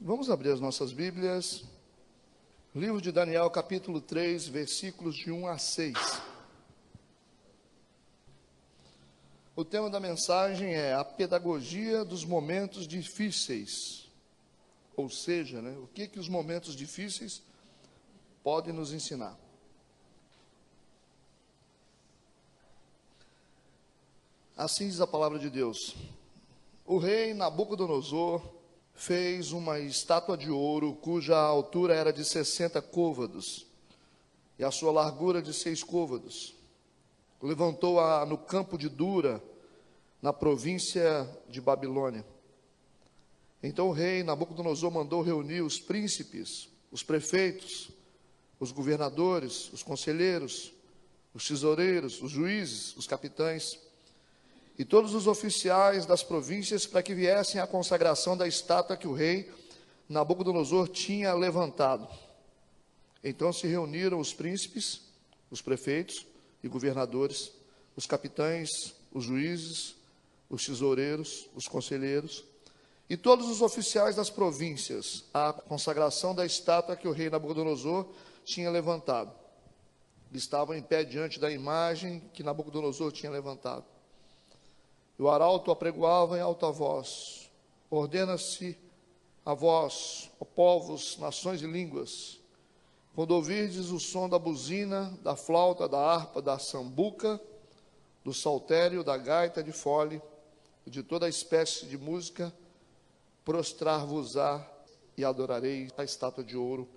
Vamos abrir as nossas Bíblias. Livro de Daniel, capítulo 3, versículos de 1 a 6. O tema da mensagem é a pedagogia dos momentos difíceis. Ou seja, o que os momentos difíceis podem nos ensinar. Assim diz a palavra de Deus. O rei Nabucodonosor fez uma estátua de ouro, cuja altura era de 60 côvados, e a sua largura de 6 côvados. Levantou-a no campo de Dura, na província de Babilônia. Então o rei Nabucodonosor mandou reunir os príncipes, os prefeitos, os governadores, os conselheiros, os tesoureiros, os juízes, os capitães, e todos os oficiais das províncias para que viessem à consagração da estátua que o rei Nabucodonosor tinha levantado. Então se reuniram os príncipes, os prefeitos e governadores, os capitães, os juízes, os tesoureiros, os conselheiros e todos os oficiais das províncias à consagração da estátua que o rei Nabucodonosor tinha levantado. Eles estavam em pé diante da imagem que Nabucodonosor tinha levantado. O arauto apregoava em alta voz: ordena-se a vós, ó povos, nações e línguas, quando ouvirdes o som da buzina, da flauta, da harpa, da sambuca, do saltério, da gaita de fole, e de toda espécie de música, prostrar-vos-á e adorareis a estátua de ouro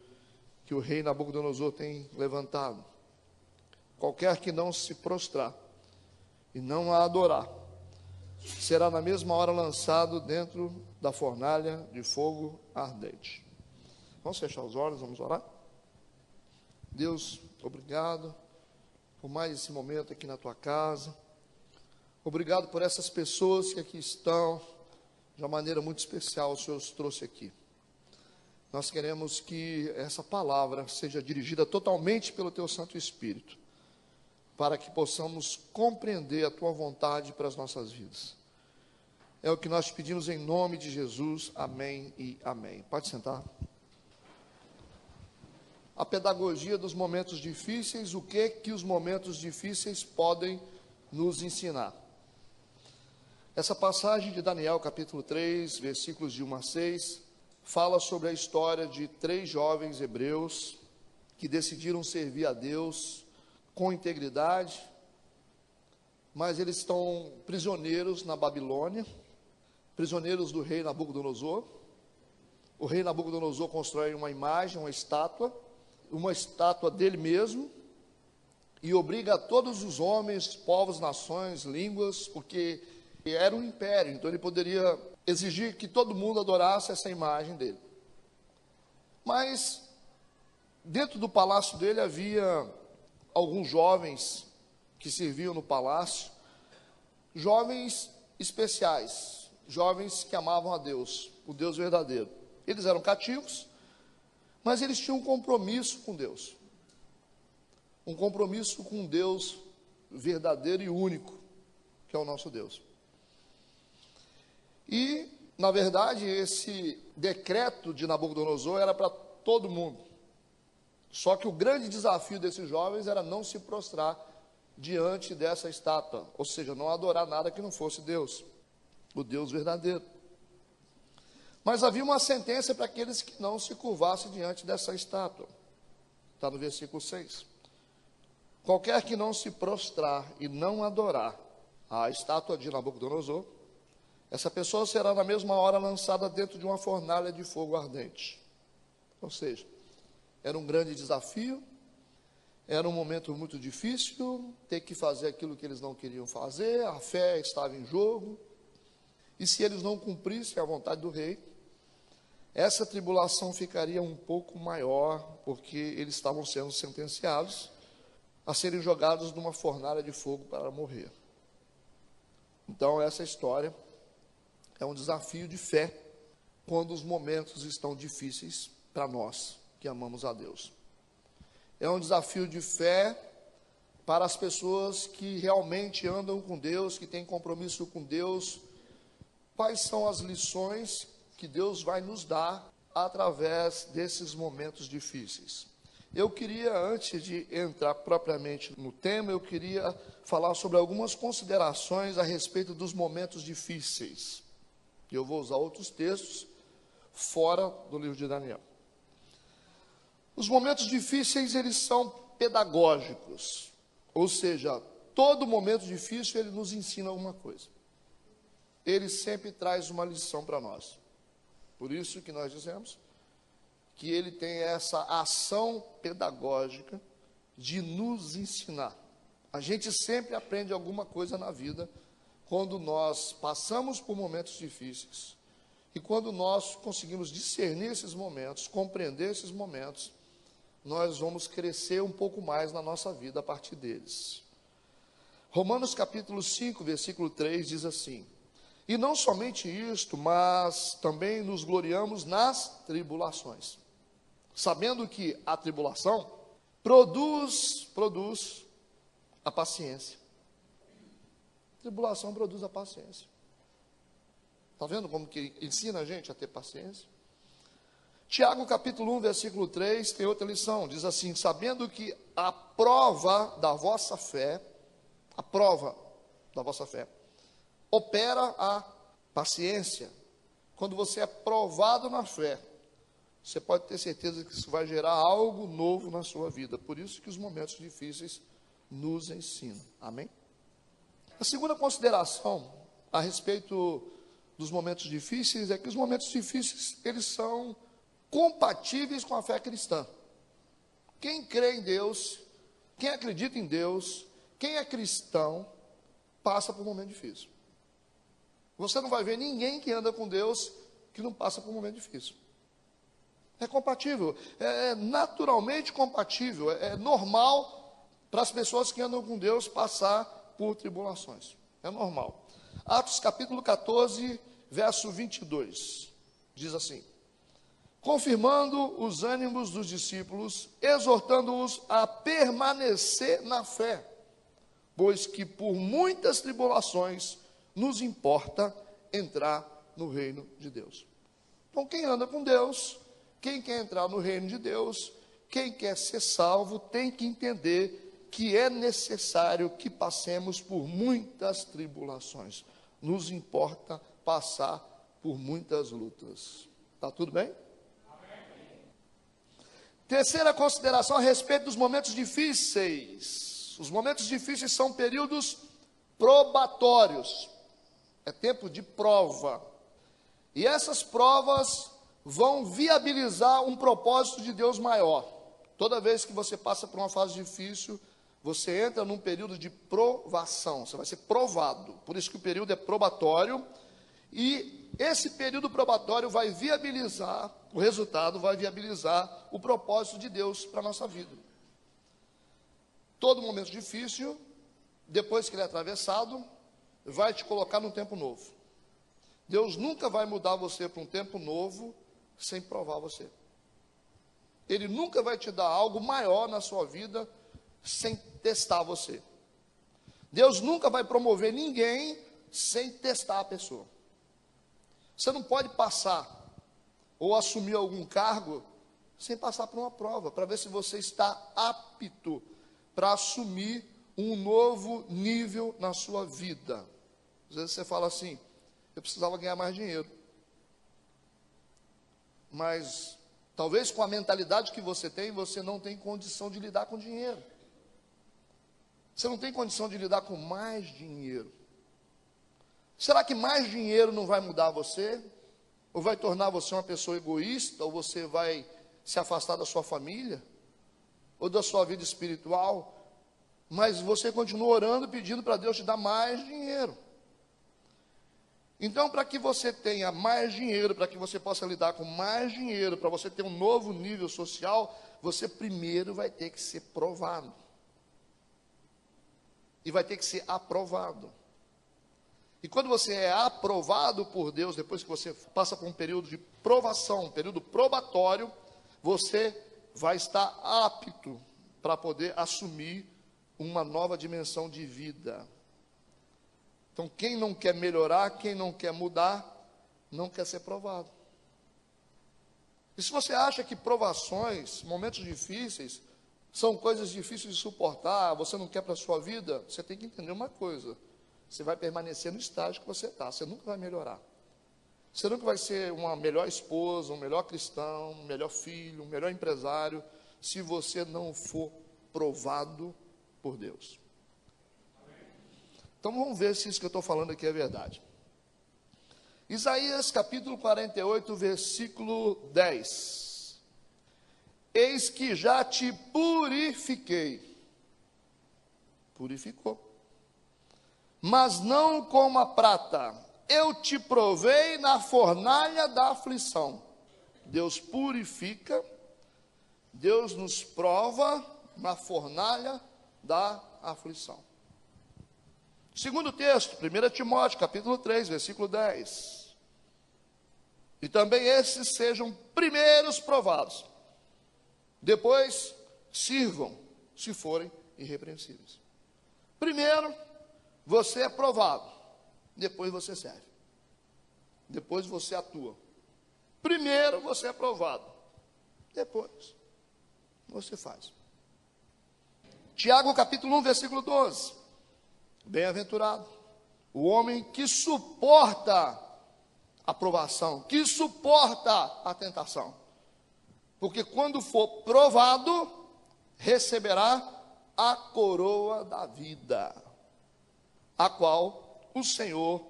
que o rei Nabucodonosor tem levantado. Qualquer que não se prostrar e não a adorar, será na mesma hora lançado dentro da fornalha de fogo ardente. Vamos fechar os olhos, vamos orar? Deus, obrigado por mais esse momento aqui na tua casa. Obrigado por essas pessoas que aqui estão. De uma maneira muito especial, o Senhor os trouxe aqui. Nós queremos que essa palavra seja dirigida totalmente pelo teu Santo Espírito, para que possamos compreender a tua vontade para as nossas vidas. É o que nós te pedimos em nome de Jesus. Amém e amém. Pode sentar. A pedagogia dos momentos difíceis, o que os momentos difíceis podem nos ensinar? Essa passagem de Daniel, capítulo 3, versículos de 1 a 6, fala sobre a história de 3 jovens hebreus que decidiram servir a Deus com integridade, mas eles estão prisioneiros na Babilônia, prisioneiros do rei Nabucodonosor. O rei Nabucodonosor constrói uma imagem, uma estátua dele mesmo, e obriga a todos os homens, povos, nações, línguas, porque era um império, então ele poderia exigir que todo mundo adorasse essa imagem dele. Mas dentro do palácio dele havia alguns jovens que serviam no palácio, jovens especiais, jovens que amavam a Deus, o Deus verdadeiro. Eles eram cativos, mas eles tinham um compromisso com Deus, um compromisso com um Deus verdadeiro e único, que é o nosso Deus. E, na verdade, esse decreto de Nabucodonosor era para todo mundo. Só que o grande desafio desses jovens era não se prostrar diante dessa estátua, ou seja, não adorar nada que não fosse Deus, o Deus verdadeiro. Mas havia uma sentença para aqueles que não se curvassem diante dessa estátua. Está no versículo 6. Qualquer que não se prostrar e não adorar a estátua de Nabucodonosor, essa pessoa será na mesma hora lançada dentro de uma fornalha de fogo ardente. Ou seja, era um grande desafio, era um momento muito difícil, ter que fazer aquilo que eles não queriam fazer, a fé estava em jogo, e se eles não cumprissem a vontade do rei, essa tribulação ficaria um pouco maior, porque eles estavam sendo sentenciados a serem jogados numa fornalha de fogo para morrer. Então essa história é um desafio de fé quando os momentos estão difíceis para nós que amamos a Deus. É um desafio de fé para as pessoas que realmente andam com Deus, que têm compromisso com Deus. Quais são as lições que Deus vai nos dar através desses momentos difíceis. Eu queria, antes de entrar propriamente no tema, eu queria falar sobre algumas considerações a respeito dos momentos difíceis. Eu vou usar outros textos fora do livro de Daniel. Os momentos difíceis, eles são pedagógicos, ou seja, todo momento difícil, ele nos ensina alguma coisa. Ele sempre traz uma lição para nós. Por isso que nós dizemos que ele tem essa ação pedagógica de nos ensinar. A gente sempre aprende alguma coisa na vida quando nós passamos por momentos difíceis e quando nós conseguimos discernir esses momentos, compreender esses momentos, nós vamos crescer um pouco mais na nossa vida a partir deles. Romanos capítulo 5, versículo 3 diz assim: e não somente isto, mas também nos gloriamos nas tribulações, sabendo que a tribulação produz a paciência. Tribulação produz a paciência. Está vendo como que ensina a gente a ter paciência? Tiago capítulo 1, versículo 3, tem outra lição, diz assim: sabendo que a prova da vossa fé, opera a paciência. Quando você é provado na fé, você pode ter certeza que isso vai gerar algo novo na sua vida. Por isso que os momentos difíceis nos ensinam. Amém? A segunda consideração a respeito dos momentos difíceis é que os momentos difíceis, eles são compatíveis com a fé cristã. Quem crê em Deus, quem acredita em Deus, quem é cristão, passa por um momento difícil. Você não vai ver ninguém que anda com Deus que não passa por um momento difícil. É compatível, é naturalmente compatível, é normal para as pessoas que andam com Deus passar por tribulações. É normal. Atos capítulo 14, verso 22, diz assim: confirmando os ânimos dos discípulos, exortando-os a permanecer na fé, pois que por muitas tribulações nos importa entrar no reino de Deus. Então, quem anda com Deus, quem quer entrar no reino de Deus, quem quer ser salvo, tem que entender que é necessário que passemos por muitas tribulações. Nos importa passar por muitas lutas. Está tudo bem? Terceira consideração a respeito dos momentos difíceis. Os momentos difíceis são períodos probatórios. É tempo de prova. E essas provas vão viabilizar um propósito de Deus maior. Toda vez que você passa por uma fase difícil, você entra num período de provação. Você vai ser provado. Por isso que o período é probatório. E esse período probatório vai viabilizar, o resultado vai viabilizar o propósito de Deus para a nossa vida. Todo momento difícil, depois que ele é atravessado, vai te colocar num tempo novo. Deus nunca vai mudar você para um tempo novo sem provar você. Ele nunca vai te dar algo maior na sua vida sem testar você. Deus nunca vai promover ninguém sem testar a pessoa. Você não pode passar ou assumir algum cargo sem passar por uma prova, para ver se você está apto para assumir um novo nível na sua vida. Às vezes você fala assim: eu precisava ganhar mais dinheiro. Mas talvez com a mentalidade que você tem, você não tem condição de lidar com dinheiro. Você não tem condição de lidar com mais dinheiro. Será que mais dinheiro não vai mudar você? Ou vai tornar você uma pessoa egoísta? Ou você vai se afastar da sua família? Ou da sua vida espiritual? Mas você continua orando, pedindo para Deus te dar mais dinheiro. Então, para que você tenha mais dinheiro, para que você possa lidar com mais dinheiro, para você ter um novo nível social, você primeiro vai ter que ser provado. E vai ter que ser aprovado. E quando você é aprovado por Deus, depois que você passa por um período de provação, um período probatório, você vai estar apto para poder assumir uma nova dimensão de vida. Então, quem não quer melhorar, quem não quer mudar, não quer ser provado. E se você acha que provações, momentos difíceis, são coisas difíceis de suportar, você não quer para a sua vida, você tem que entender uma coisa: você vai permanecer no estágio que você está, você nunca vai melhorar. Você nunca vai ser uma melhor esposa, um melhor cristão, um melhor filho, um melhor empresário, se você não for provado por Deus. Então vamos ver se isso que eu estou falando aqui é verdade. Isaías capítulo 48, versículo 10. Eis que já te purifiquei. Purificou. Mas não como a prata. Eu te provei na fornalha da aflição. Deus purifica, Deus nos prova na fornalha da aflição. Segundo texto, 1 Timóteo, capítulo 3, versículo 10. E também esses sejam primeiros provados. Depois, sirvam, se forem irrepreensíveis. Primeiro, você é provado. Depois você serve. Depois você atua. Primeiro você é provado. Depois você faz. Tiago capítulo 1, versículo 12. Bem-aventurado o homem que suporta a provação, que suporta a tentação. Porque quando for provado, receberá a coroa da vida, a qual o Senhor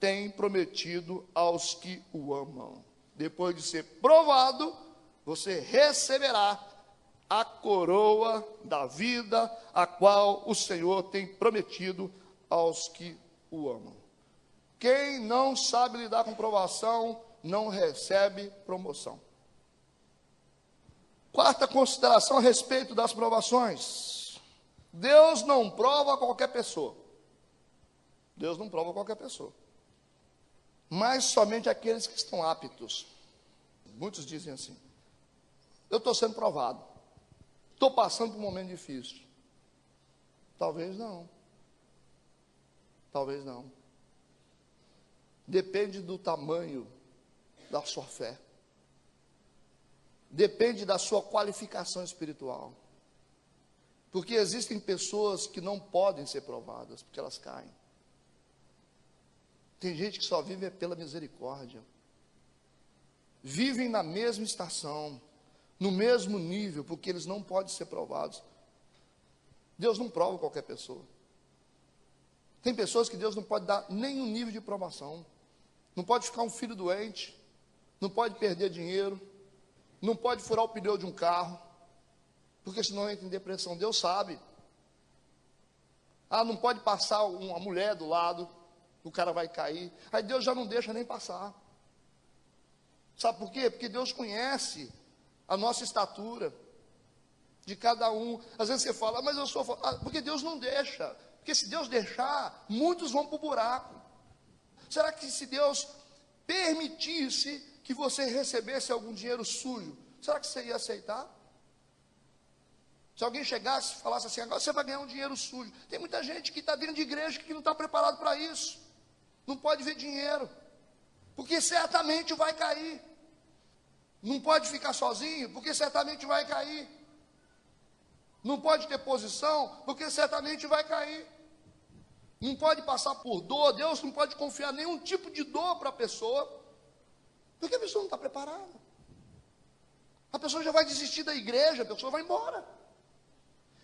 tem prometido aos que o amam. Depois de ser provado, você receberá a coroa da vida, a qual o Senhor tem prometido aos que o amam. Quem não sabe lidar com provação, não recebe promoção. Quarta consideração a respeito das provações. Deus não prova qualquer pessoa. Deus não prova qualquer pessoa, mas somente aqueles que estão aptos. Muitos dizem assim: eu estou sendo provado, estou passando por um momento difícil. Talvez não. Talvez não. Depende do tamanho da sua fé. Depende da sua qualificação espiritual. Porque existem pessoas que não podem ser provadas, porque elas caem. Tem gente que só vive pela misericórdia. Vivem na mesma estação, no mesmo nível, porque eles não podem ser provados. Deus não prova qualquer pessoa. Tem pessoas que Deus não pode dar nenhum nível de provação. Não pode ficar um filho doente, não pode perder dinheiro, não pode furar o pneu de um carro, porque senão entra em depressão. Deus sabe. Não pode passar uma mulher do lado, o cara vai cair. Aí Deus já não deixa nem passar. Sabe por quê? Porque Deus conhece a nossa estatura de cada um. Às vezes você fala, mas eu sou... porque Deus não deixa. Porque se Deus deixar, muitos vão para o buraco. Será que se Deus permitisse que você recebesse algum dinheiro sujo, será que você ia aceitar? Se alguém chegasse e falasse assim, agora você vai ganhar um dinheiro sujo. Tem muita gente que está dentro de igreja que não está preparado para isso. Não pode ver dinheiro, porque certamente vai cair. Não pode ficar sozinho, porque certamente vai cair. Não pode ter posição, porque certamente vai cair. Não pode passar por dor. Deus não pode confiar nenhum tipo de dor para a pessoa, porque a pessoa não está preparada. A pessoa já vai desistir da igreja, a pessoa vai embora.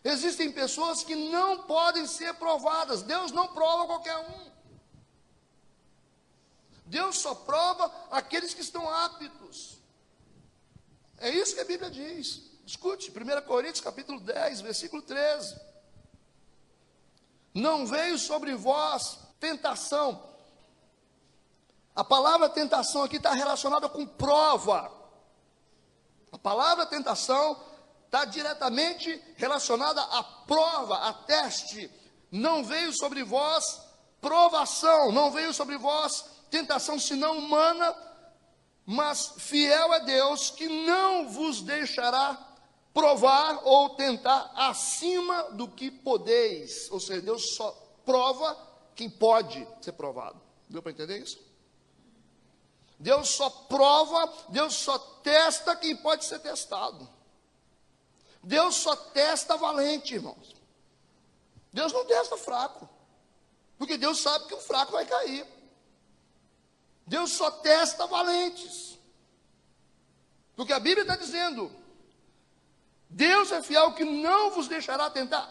Existem pessoas que não podem ser provadas. Deus não prova qualquer um. Deus só prova aqueles que estão aptos. É isso que a Bíblia diz. Escute, 1 Coríntios capítulo 10, versículo 13. Não veio sobre vós tentação. A palavra tentação aqui está relacionada com prova. A palavra tentação está diretamente relacionada à prova, a teste. Não veio sobre vós provação, não veio sobre vós tentação senão humana, mas fiel é Deus, que não vos deixará provar ou tentar acima do que podeis. Ou seja, Deus só prova quem pode ser provado. Deu para entender isso? Deus só prova, Deus só testa quem pode ser testado. Deus só testa valente, irmãos. Deus não testa fraco, porque Deus sabe que o fraco vai cair. Deus só testa valentes, porque a Bíblia está dizendo: Deus é fiel que não vos deixará tentar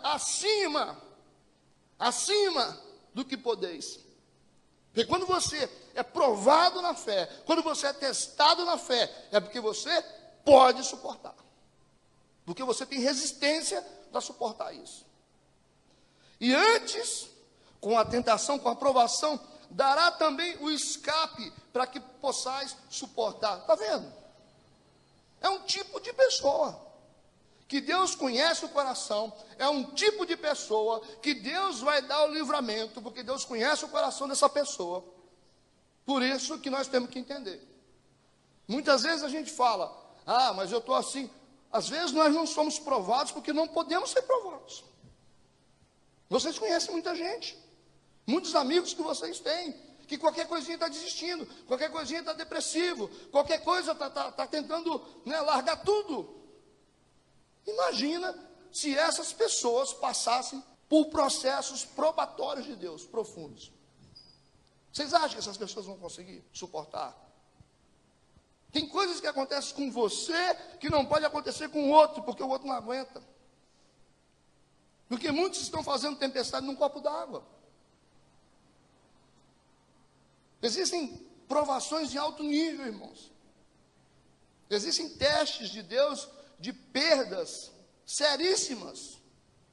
acima do que podeis. Porque quando você é provado na fé, quando você é testado na fé, é porque você pode suportar. Porque você tem resistência para suportar isso. E antes, com a tentação, com a provação, dará também o escape para que possais suportar. Está vendo? É um tipo de pessoa que Deus conhece o coração, é um tipo de pessoa que Deus vai dar o livramento, porque Deus conhece o coração dessa pessoa. Por isso que nós temos que entender. Muitas vezes a gente fala: ah, mas eu estou assim. Às vezes nós não somos provados porque não podemos ser provados. Vocês conhecem muita gente, muitos amigos que vocês têm, que qualquer coisinha está desistindo, qualquer coisinha está depressivo, qualquer coisa está tentando, largar tudo. Imagina se essas pessoas passassem por processos probatórios de Deus profundos. Vocês acham que essas pessoas vão conseguir suportar? Tem coisas que acontecem com você que não pode acontecer com o outro, porque o outro não aguenta. Porque muitos estão fazendo tempestade num copo d'água. Existem provações de alto nível, irmãos. Existem testes de Deus de perdas seríssimas.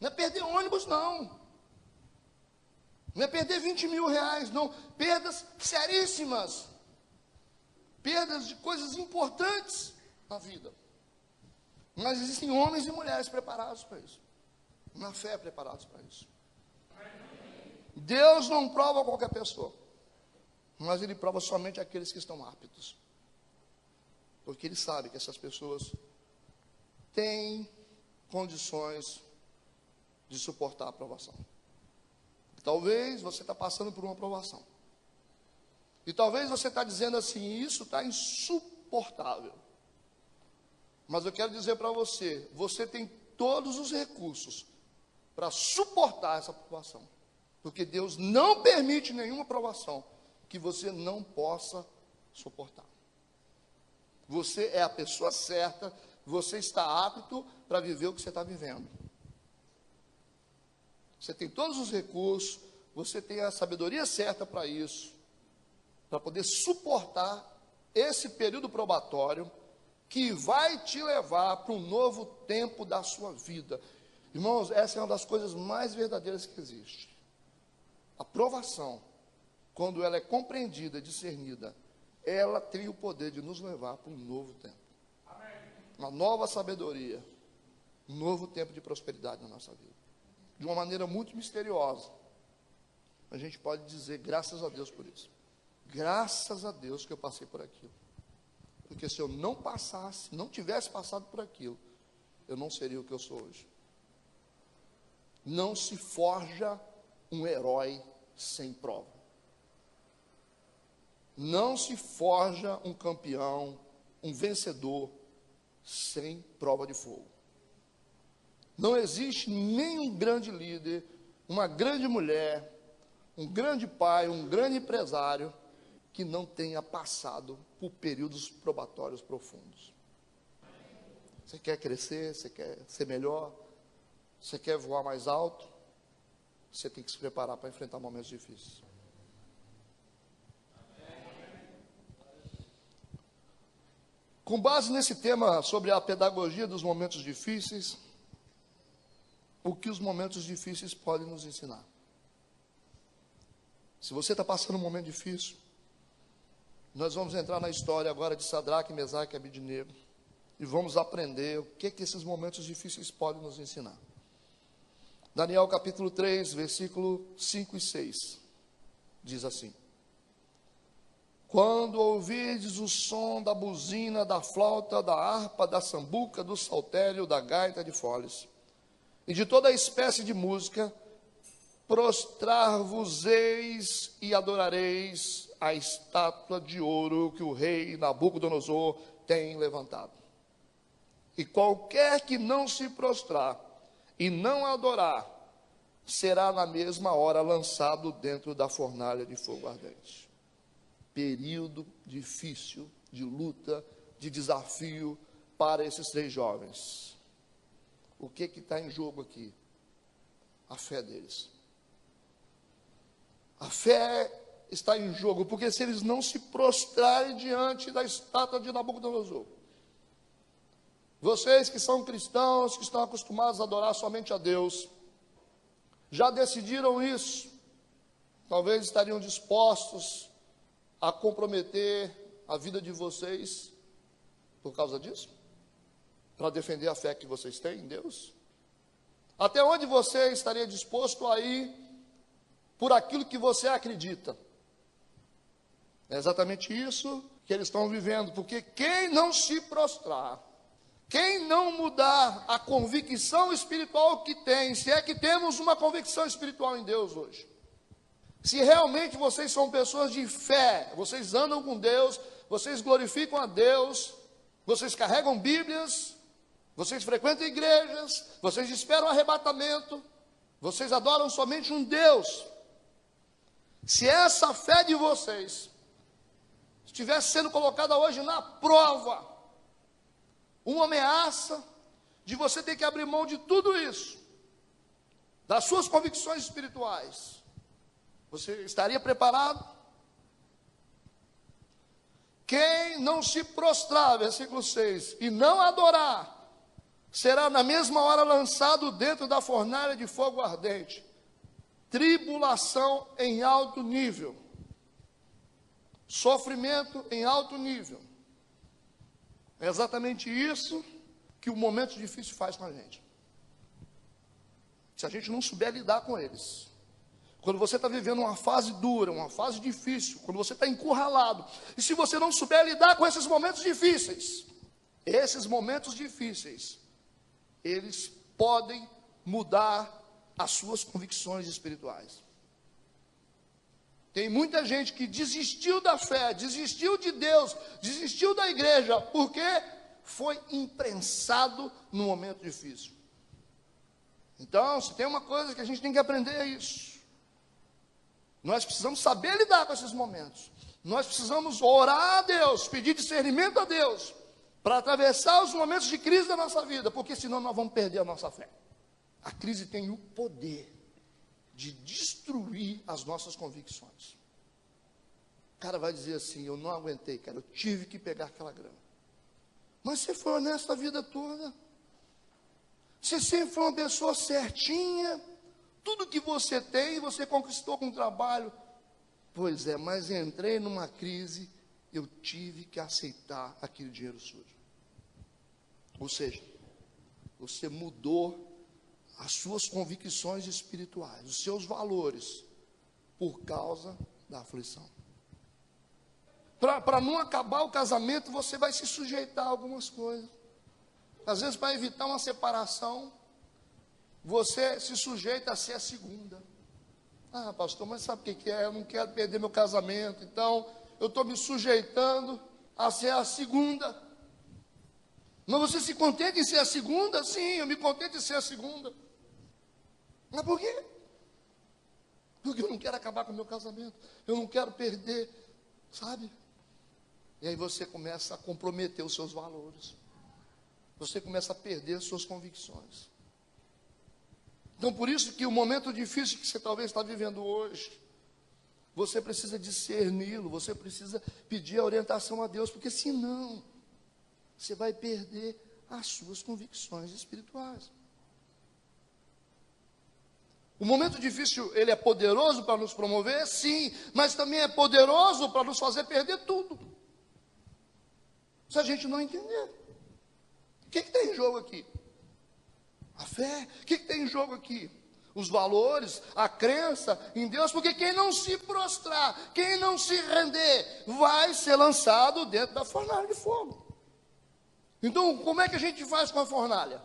Não é perder ônibus, não. Não é perder 20 mil reais, não. Perdas seríssimas. Perdas de coisas importantes na vida. Mas existem homens e mulheres preparados para isso. Na fé preparados para isso. Deus não prova qualquer pessoa, mas Ele prova somente aqueles que estão aptos. Porque Ele sabe que essas pessoas têm condições de suportar a provação. Talvez você está passando por uma provação. E talvez você está dizendo assim: isso está insuportável. Mas eu quero dizer para você, você tem todos os recursos para suportar essa provação. Porque Deus não permite nenhuma provação que você não possa suportar. Você é a pessoa certa, você está apto para viver o que você está vivendo. Você tem todos os recursos, você tem a sabedoria certa para isso, para poder suportar esse período probatório que vai te levar para um novo tempo da sua vida. Irmãos, essa é uma das coisas mais verdadeiras que existe. A provação, quando ela é compreendida, discernida, ela tem o poder de nos levar para um novo tempo. Uma nova sabedoria, um novo tempo de prosperidade na nossa vida. De uma maneira muito misteriosa. A gente pode dizer graças a Deus por isso. Graças a Deus que eu passei por aquilo. Porque se eu não passasse, não tivesse passado por aquilo, eu não seria o que eu sou hoje. Não se forja um herói sem prova. Não se forja um campeão, um vencedor, sem prova de fogo. Não existe nenhum grande líder, uma grande mulher, um grande pai, um grande empresário, que não tenha passado por períodos probatórios profundos. Você quer crescer, você quer ser melhor, você quer voar mais alto, você tem que se preparar para enfrentar momentos difíceis. Com base nesse tema sobre a pedagogia dos momentos difíceis, o que os momentos difíceis podem nos ensinar? Se você está passando um momento difícil, nós vamos entrar na história agora de Sadraque, Mesaque e Abednego e vamos aprender o que esses momentos difíceis podem nos ensinar. Daniel capítulo 3, versículo 5 e 6, diz assim: quando ouvirdes o som da buzina, da flauta, da harpa, da sambuca, do saltério, da gaita de foles, e de toda espécie de música, prostrar-vos-eis e adorareis a estátua de ouro que o rei Nabucodonosor tem levantado. E qualquer que não se prostrar e não adorar, será na mesma hora lançado dentro da fornalha de fogo ardente. Período difícil, de luta, de desafio para esses 3 jovens. O que está em jogo aqui? A fé deles. A fé está em jogo, porque se eles não se prostrarem diante da estátua de Nabucodonosor, vocês que são cristãos, que estão acostumados a adorar somente a Deus, já decidiram isso, talvez estariam dispostos a comprometer a vida de vocês por causa disso? Para defender a fé que vocês têm em Deus? Até onde você estaria disposto a ir por aquilo que você acredita? É exatamente isso que eles estão vivendo, porque quem não se prostrar, quem não mudar a convicção espiritual que tem, se é que temos uma convicção espiritual em Deus hoje, se realmente vocês são pessoas de fé, vocês andam com Deus, vocês glorificam a Deus, vocês carregam Bíblias, vocês frequentam igrejas, vocês esperam o arrebatamento, vocês adoram somente um Deus. Se essa fé de vocês estivesse sendo colocada hoje na prova, uma ameaça de você ter que abrir mão de tudo isso, das suas convicções espirituais, você estaria preparado? Quem não se prostrar, versículo 6, e não adorar, será na mesma hora lançado dentro da fornalha de fogo ardente. Tribulação em alto nível, sofrimento em alto nível. É exatamente isso que o momento difícil faz com a gente. Se a gente não souber lidar com eles. Quando você está vivendo uma fase dura, uma fase difícil, quando você está encurralado, e se você não souber lidar com esses momentos difíceis, eles podem mudar as suas convicções espirituais. Tem muita gente que desistiu da fé, desistiu de Deus, desistiu da igreja, porque foi imprensado no momento difícil. Então, se tem uma coisa que a gente tem que aprender é isso. Nós precisamos saber lidar com esses momentos. Nós precisamos orar a Deus, pedir discernimento a Deus, para atravessar os momentos de crise da nossa vida, porque senão nós vamos perder a nossa fé. A crise tem o poder de destruir as nossas convicções. O cara vai dizer assim: eu não aguentei, cara, eu tive que pegar aquela grana. Mas você foi honesto a vida toda. Você sempre foi uma pessoa certinha. Tudo que você tem, você conquistou com trabalho. Pois é, mas entrei numa crise, eu tive que aceitar aquele dinheiro sujo. Ou seja, você mudou as suas convicções espirituais, os seus valores, por causa da aflição. Para não acabar o casamento, você vai se sujeitar a algumas coisas. Às vezes, para evitar uma separação, você se sujeita a ser a segunda. Ah, pastor, mas sabe o que é? Eu não quero perder meu casamento, então eu estou me sujeitando a ser a segunda. Mas você se contenta em ser a segunda? Sim, eu me contento em ser a segunda. Mas por quê? Porque eu não quero acabar com o meu casamento, eu não quero perder, sabe? E aí você começa a comprometer os seus valores, você começa a perder as suas convicções. Então, por isso que o momento difícil que você talvez está vivendo hoje, você precisa discerni-lo, você precisa pedir a orientação a Deus, porque senão você vai perder as suas convicções espirituais. O momento difícil, ele é poderoso para nos promover? Sim, mas também é poderoso para nos fazer perder tudo. Se a gente não entender. O que tem em jogo aqui? A fé. O que tem em jogo aqui? Os valores, a crença em Deus, porque quem não se prostrar, quem não se render, vai ser lançado dentro da fornalha de fogo. Então, como é que a gente faz com a fornalha?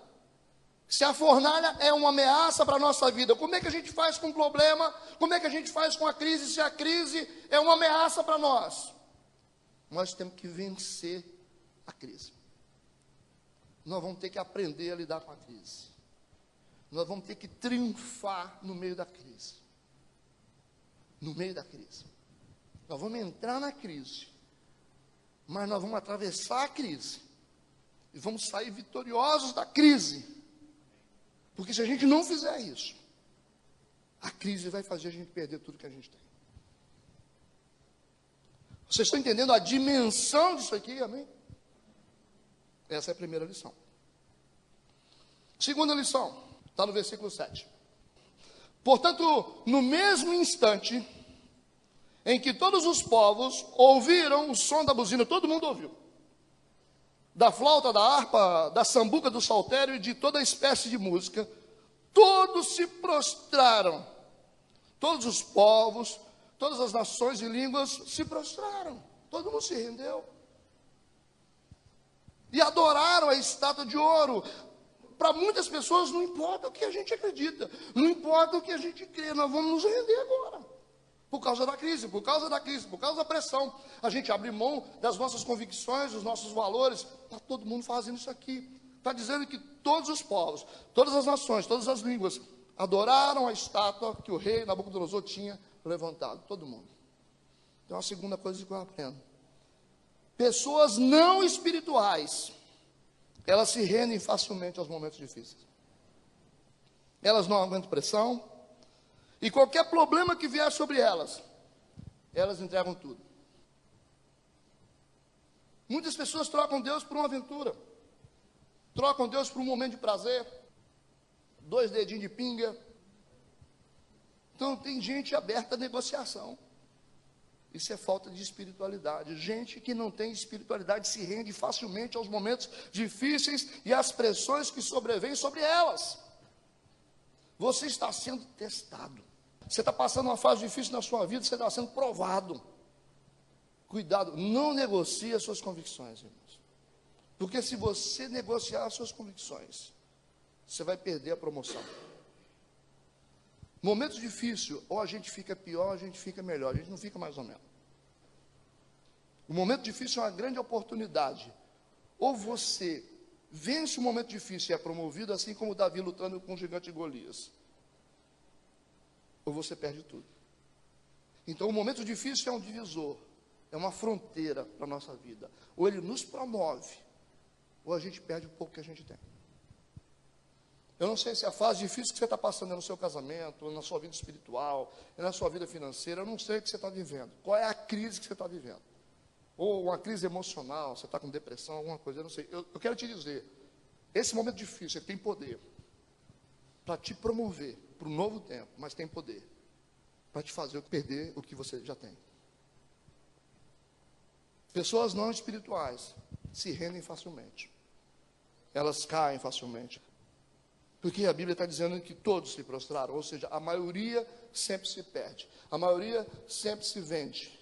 Se a fornalha é uma ameaça para a nossa vida, como é que a gente faz com o problema? Como é que a gente faz com a crise, se a crise é uma ameaça para nós? Nós temos que vencer a crise. Nós vamos ter que aprender a lidar com a crise. Nós vamos ter que triunfar no meio da crise. No meio da crise. Nós vamos entrar na crise, mas nós vamos atravessar a crise. E vamos sair vitoriosos da crise. Porque se a gente não fizer isso, a crise vai fazer a gente perder tudo que a gente tem. Vocês estão entendendo a dimensão disso aqui, amém? Essa é a primeira lição. Segunda lição, está no versículo 7. Portanto, no mesmo instante em que todos os povos ouviram o som da buzina, todo mundo ouviu, da flauta, da harpa, da sambuca, do saltério e de toda espécie de música, todos se prostraram. Todos os povos, todas as nações e línguas se prostraram. Todo mundo se rendeu. E adoraram a estátua de ouro. Para muitas pessoas não importa o que a gente acredita, não importa o que a gente crê, nós vamos nos render agora. Por causa da crise, por causa da pressão. A gente abre mão das nossas convicções, dos nossos valores. Está todo mundo fazendo isso aqui. Está dizendo que todos os povos, todas as nações, todas as línguas adoraram a estátua que o rei Nabucodonosor tinha levantado. Todo mundo. Então, a segunda coisa que eu aprendo. Pessoas não espirituais, elas se rendem facilmente aos momentos difíceis. Elas não aguentam pressão. E qualquer problema que vier sobre elas, elas entregam tudo. Muitas pessoas trocam Deus por uma aventura. Trocam Deus por um momento de prazer. 2 dedinhos de pinga. Então tem gente aberta à negociação. Isso é falta de espiritualidade. Gente que não tem espiritualidade se rende facilmente aos momentos difíceis e às pressões que sobrevêm sobre elas. Você está sendo testado. Você está passando uma fase difícil na sua vida, você está sendo provado. Cuidado, não negocie as suas convicções, irmãos. Porque se você negociar as suas convicções, você vai perder a promoção. Momento difícil, ou a gente fica pior, ou a gente fica melhor, a gente não fica mais ou menos. O momento difícil é uma grande oportunidade. Ou você vence o momento difícil e é promovido, assim como Davi lutando com o gigante Golias. Ou você perde tudo. Então o momento difícil é um divisor, é uma fronteira para a nossa vida. Ou ele nos promove, ou a gente perde o pouco que a gente tem. Eu não sei se a fase difícil que você está passando é no seu casamento, na sua vida espiritual, na sua vida financeira, eu não sei o que você está vivendo. Qual é a crise que você está vivendo? Ou uma crise emocional, você está com depressão, alguma coisa, eu não sei. Eu quero te dizer, esse momento difícil, ele tem poder para te promover para um novo tempo, mas tem poder para te fazer perder o que você já tem. Pessoas não espirituais se rendem facilmente. Elas caem facilmente. Porque a Bíblia está dizendo que todos se prostraram, ou seja, a maioria sempre se perde. A maioria sempre se vende.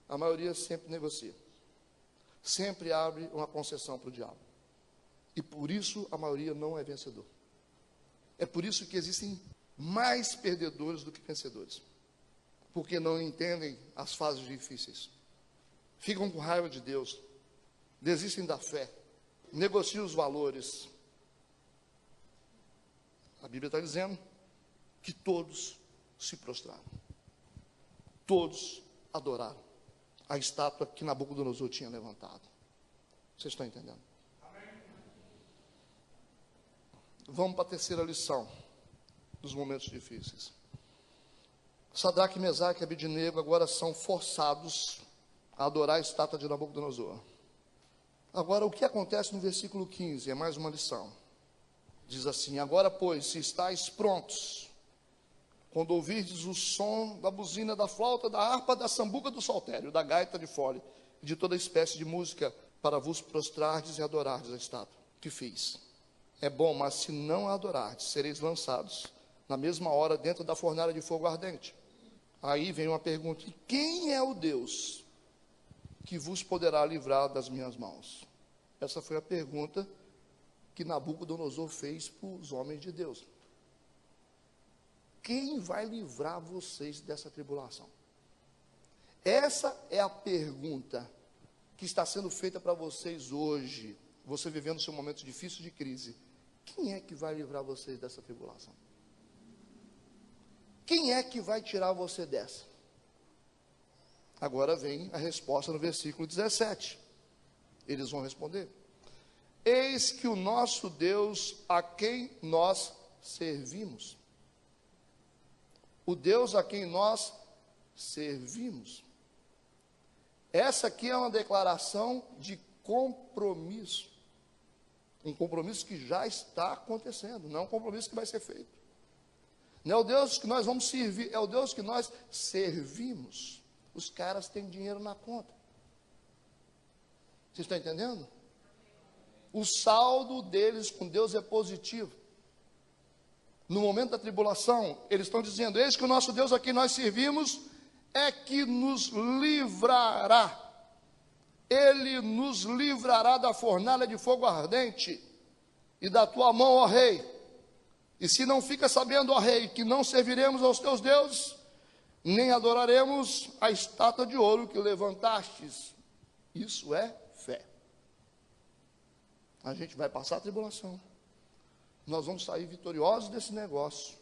A maioria sempre negocia. Sempre abre uma concessão para o diabo. E por isso a maioria não é vencedor. É por isso que existem mais perdedores do que vencedores. Porque não entendem as fases difíceis. Ficam com raiva de Deus. Desistem da fé. Negociam os valores. A Bíblia está dizendo que todos se prostraram. Todos adoraram a estátua que Nabucodonosor tinha levantado. Vocês estão entendendo? Vamos para a terceira lição dos momentos difíceis. Sadraque, Mesaque e Abednego agora são forçados a adorar a estátua de Nabucodonosor. Agora, o que acontece no versículo 15? É mais uma lição. Diz assim: agora, pois, se estáis prontos, quando ouvirdes o som da buzina, da flauta, da harpa, da sambuca, do saltério, da gaita de fole, e de toda espécie de música, para vos prostrardes e adorardes a estátua que fiz. É bom, mas se não a adorardes, sereis lançados na mesma hora dentro da fornalha de fogo ardente. Aí vem uma pergunta: quem é o Deus que vos poderá livrar das minhas mãos? Essa foi a pergunta que Nabucodonosor fez para os homens de Deus. Quem vai livrar vocês dessa tribulação? Essa é a pergunta que está sendo feita para vocês hoje, você vivendo seu momento difícil de crise. Quem é que vai livrar vocês dessa tribulação? Quem é que vai tirar você dessa? Agora vem a resposta no versículo 17. Eles vão responder: eis que o nosso Deus, a quem nós servimos, o Deus a quem nós servimos. Essa aqui é uma declaração de compromisso. Um compromisso que já está acontecendo, não é um compromisso que vai ser feito. Não é o Deus que nós vamos servir, é o Deus que nós servimos. Os caras têm dinheiro na conta. Vocês estão entendendo? O saldo deles com Deus é positivo. No momento da tribulação, eles estão dizendo: eis que o nosso Deus a quem nós servimos é que nos livrará. Ele nos livrará da fornalha de fogo ardente e da tua mão, ó rei. E se não fica sabendo, ó rei, que não serviremos aos teus deuses, nem adoraremos a estátua de ouro que levantastes. Isso é fé. A gente vai passar a tribulação. Nós vamos sair vitoriosos desse negócio.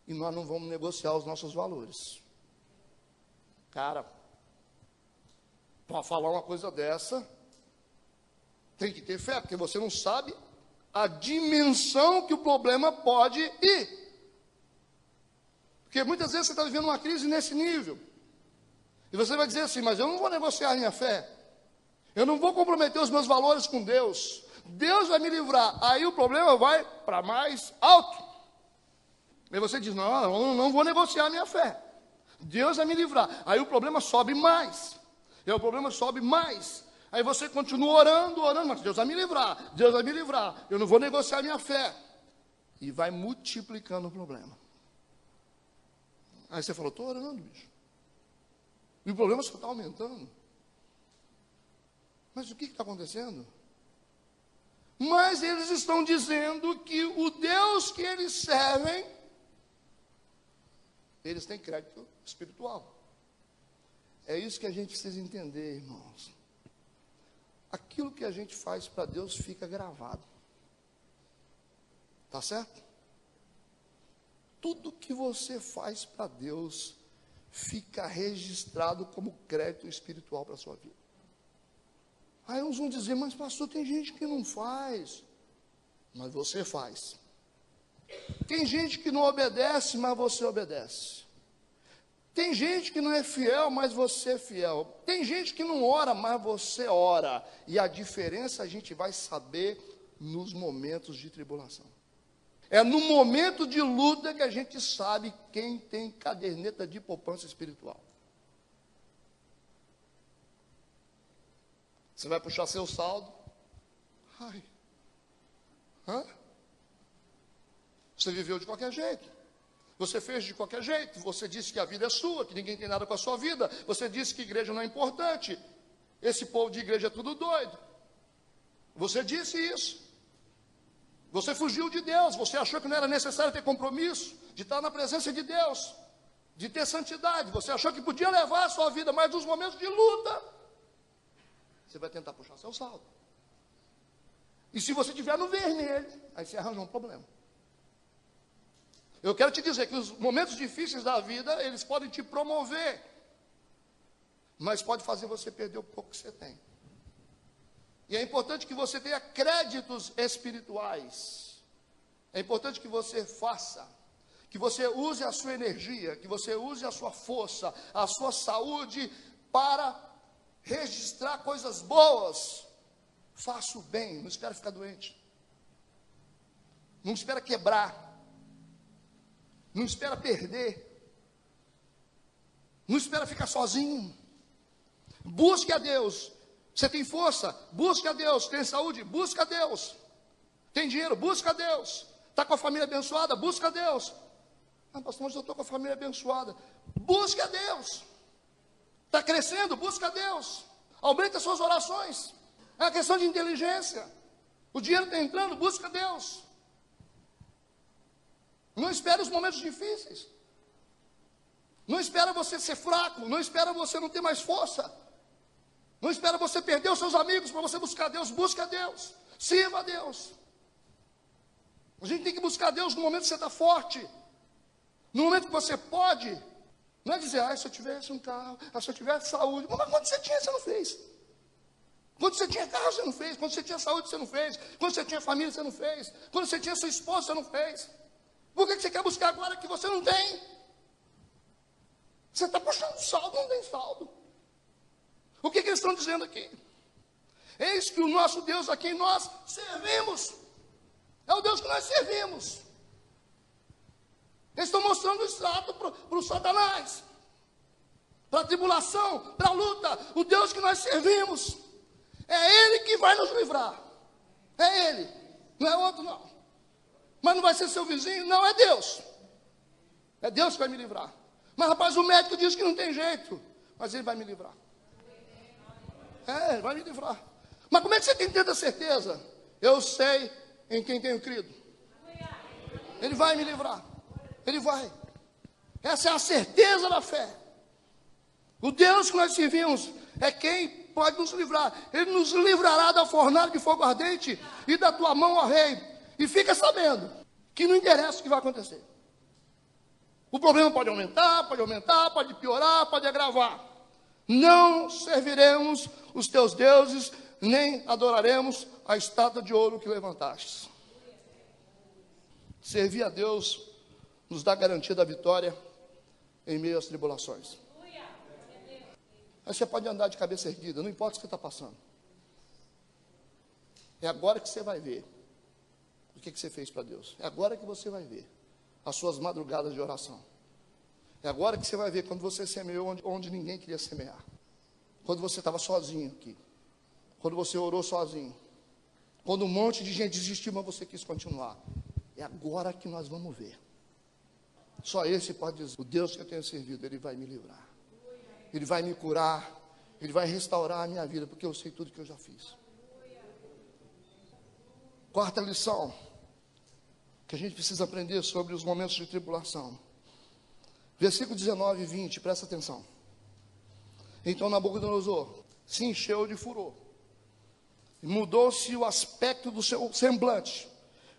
E nós não vamos negociar os nossos valores. Cara, para falar uma coisa dessa, tem que ter fé, porque você não sabe a dimensão que o problema pode ir. Porque muitas vezes você está vivendo uma crise nesse nível. E você vai dizer assim: mas eu não vou negociar a minha fé. Eu não vou comprometer os meus valores com Deus. Deus vai me livrar. Aí o problema vai para mais alto. Aí você diz: não vou negociar a minha fé. Deus vai me livrar. Aí o problema sobe mais. E o problema sobe mais. Aí você continua orando, mas Deus vai me livrar. Deus vai me livrar. Eu não vou negociar a minha fé. E vai multiplicando o problema. Aí você falou: estou orando, bicho. E o problema só está aumentando. Mas o que está acontecendo? Mas eles estão dizendo que o Deus que eles servem, eles têm crédito espiritual. É isso que a gente precisa entender, irmãos. Aquilo que a gente faz para Deus fica gravado. Tá certo? Tudo que você faz para Deus fica registrado como crédito espiritual para a sua vida. Aí uns vão dizer: mas pastor, tem gente que não faz. Mas você faz. Tem gente que não obedece, mas você obedece. Tem gente que não é fiel, mas você é fiel. Tem gente que não ora, mas você ora. E a diferença a gente vai saber nos momentos de tribulação. É no momento de luta que a gente sabe quem tem caderneta de poupança espiritual. Você vai puxar seu saldo. Você viveu de qualquer jeito. Você fez de qualquer jeito. Você disse que a vida é sua, que ninguém tem nada com a sua vida. Você disse que igreja não é importante. Esse povo de igreja é tudo doido. Você disse isso. Você fugiu de Deus. Você achou que não era necessário ter compromisso, de estar na presença de Deus, de ter santidade. Você achou que podia levar a sua vida, mas nos momentos de luta, você vai tentar puxar seu saldo. E se você estiver no vermelho, aí você arranja um problema. Eu quero te dizer que os momentos difíceis da vida, eles podem te promover, mas pode fazer você perder o pouco que você tem. E é importante que você tenha créditos espirituais. É importante que você faça, que você use a sua energia, que você use a sua força, a sua saúde para registrar coisas boas. Faça o bem, não espera ficar doente. Não espera quebrar. Não espera perder. Não espera ficar sozinho. Busque a Deus. Você tem força? Busque a Deus. Tem saúde? Busca a Deus. Tem dinheiro? Busca a Deus. Está com a família abençoada? Busca a Deus. Pastor, mas eu estou com a família abençoada. Busque a Deus. Está crescendo? Busca a Deus. Aumente as suas orações. É uma questão de inteligência. O dinheiro está entrando, busca Deus. Não espere os momentos difíceis. Não espera você ser fraco. Não espera você não ter mais força. Não espera você perder os seus amigos para você buscar Deus. Busca Deus. Sirva a Deus. A gente tem que buscar Deus no momento que você está forte. No momento que você pode. Não é dizer, se eu tivesse um carro, se eu tivesse saúde. Mas quando você tinha, você não fez. Quando você tinha carro, você não fez. Quando você tinha saúde, você não fez. Quando você tinha família, você não fez. Quando você tinha sua esposa, você não fez. Por que você quer buscar agora que você não tem? Você está puxando saldo, não tem saldo. O que eles estão dizendo aqui? Eis que o nosso Deus a quem nós servimos é o Deus que nós servimos. Eles estão mostrando o extrato para o Satanás, para a tribulação, para a luta. O Deus que nós servimos é Ele que vai nos livrar. É Ele, não é outro não. Mas não vai ser seu vizinho, não, é Deus. É Deus que vai me livrar. Mas rapaz, o médico diz que não tem jeito, mas Ele vai me livrar. Ele vai me livrar. Mas como é que você tem tanta certeza? Eu sei em quem tenho crido. Ele vai me livrar. Ele vai. Essa é a certeza da fé. O Deus que nós servimos é quem pode nos livrar. Ele nos livrará da fornalha de fogo ardente e da tua mão, ó rei. E fica sabendo que não interessa o que vai acontecer. O problema pode aumentar, pode piorar, pode agravar. Não serviremos os teus deuses, nem adoraremos a estátua de ouro que levantastes. Servir a Deus nos dá garantia da vitória em meio às tribulações. Aí você pode andar de cabeça erguida, não importa o que você está passando. É agora que você vai ver o que você fez para Deus. É agora que você vai ver as suas madrugadas de oração. É agora que você vai ver quando você semeou onde ninguém queria semear. Quando você estava sozinho aqui. Quando você orou sozinho. Quando um monte de gente desistiu, mas você quis continuar. É agora que nós vamos ver. Só esse pode dizer, o Deus que eu tenho servido, Ele vai me livrar. Ele vai me curar. Ele vai restaurar a minha vida, porque eu sei tudo que eu já fiz. Quarta lição que a gente precisa aprender sobre os momentos de tribulação. Versículo 19 e 20, presta atenção. Então Nabucodonosor se encheu de furor. Mudou-se o aspecto do seu semblante.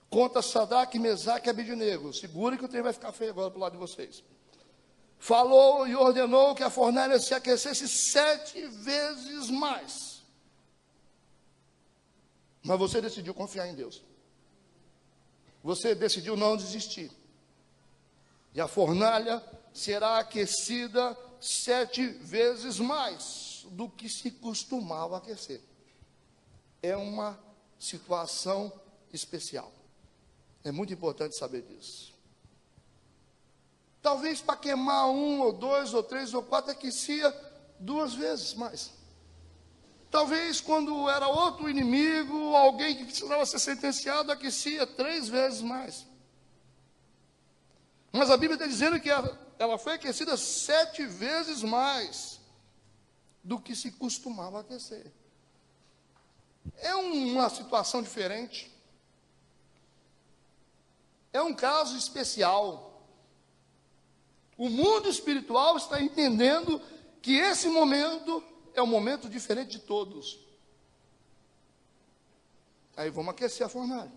Contra Sadraque, Mesaque e Abednego. Segure que o trem vai ficar feio agora para o lado de vocês. Falou e ordenou que a fornalha se aquecesse 7 vezes mais. Mas você decidiu confiar em Deus. Você decidiu não desistir. E a fornalha será aquecida 7 vezes mais do que se costumava aquecer. É uma situação especial. É muito importante saber disso. Talvez para queimar 1, ou 2, ou 3, ou 4, aquecia 2 vezes mais. Talvez quando era outro inimigo, alguém que precisava ser sentenciado, aquecia 3 vezes mais. Mas a Bíblia está dizendo que ela foi aquecida 7 vezes mais do que se costumava aquecer. É uma situação diferente. É um caso especial. O mundo espiritual está entendendo que esse momento é um momento diferente de todos. Aí vamos aquecer a fornalha.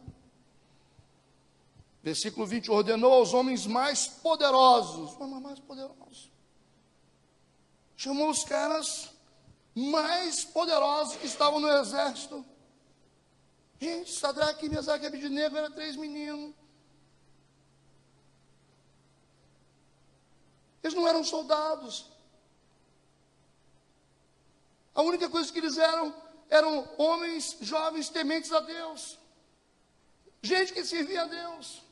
Versículo 20, ordenou aos homens mais poderosos. Mais poderosos. Chamou os caras mais poderosos que estavam no exército. Gente, Sadraque, Mesaque e Abednego eram 3 meninos. Eles não eram soldados. A única coisa que eles eram homens jovens tementes a Deus. Gente que servia a Deus.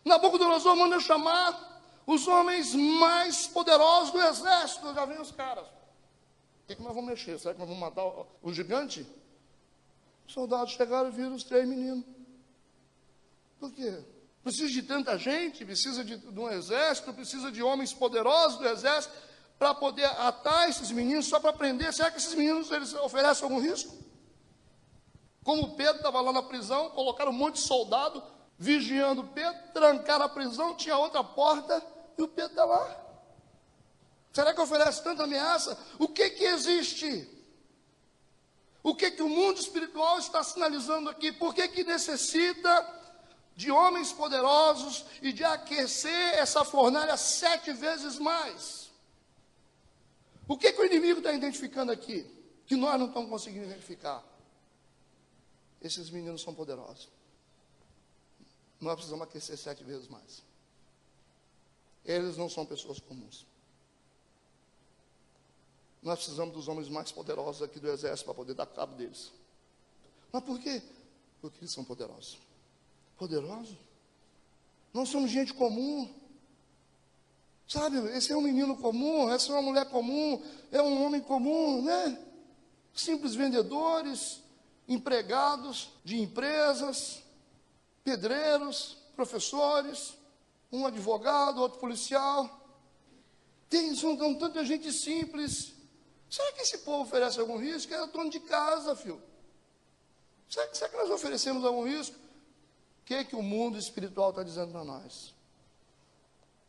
Nabucodonosor manda chamar os homens mais poderosos do exército. Já vem os caras. O que nós vamos mexer? Será que nós vamos matar o gigante? Os soldados chegaram e viram os 3 meninos. Por quê? Precisa de tanta gente, precisa de um exército, precisa de homens poderosos do exército para poder atar esses meninos só para prender. Será que esses meninos eles oferecem algum risco? Como Pedro estava lá na prisão, colocaram um monte de soldado vigiando Pedro, trancaram a prisão, tinha outra porta e o Pedro está lá. Será que oferece tanta ameaça? O que existe? O que o mundo espiritual está sinalizando aqui? Por que necessita de homens poderosos e de aquecer essa fornalha 7 vezes mais? O que o inimigo está identificando aqui, que nós não estamos conseguindo identificar? Esses meninos são poderosos. Nós precisamos aquecer 7 vezes mais. Eles não são pessoas comuns. Nós precisamos dos homens mais poderosos aqui do exército para poder dar cabo deles. Mas por quê? Porque eles são poderosos. Poderosos? Não somos gente comum. Sabe, esse é um menino comum, essa é uma mulher comum, é um homem comum, né? Simples vendedores, empregados de empresas, pedreiros, professores, um advogado, outro policial. São tanta gente simples. Será que esse povo oferece algum risco? É dono de casa, filho. Será que nós oferecemos algum risco? O que o mundo espiritual está dizendo para nós?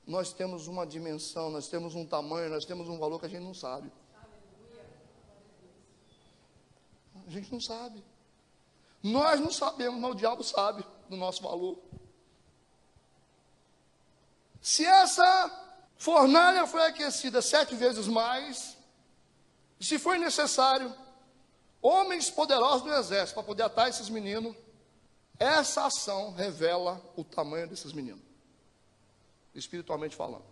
Nós temos uma dimensão, nós temos um tamanho, nós temos um valor que a gente não sabe. A gente não sabe. Nós não sabemos, mas o diabo sabe do nosso valor. Se essa fornalha foi aquecida 7 vezes mais, se foi necessário homens poderosos do exército para poder atar esses meninos, essa ação revela o tamanho desses meninos, espiritualmente falando.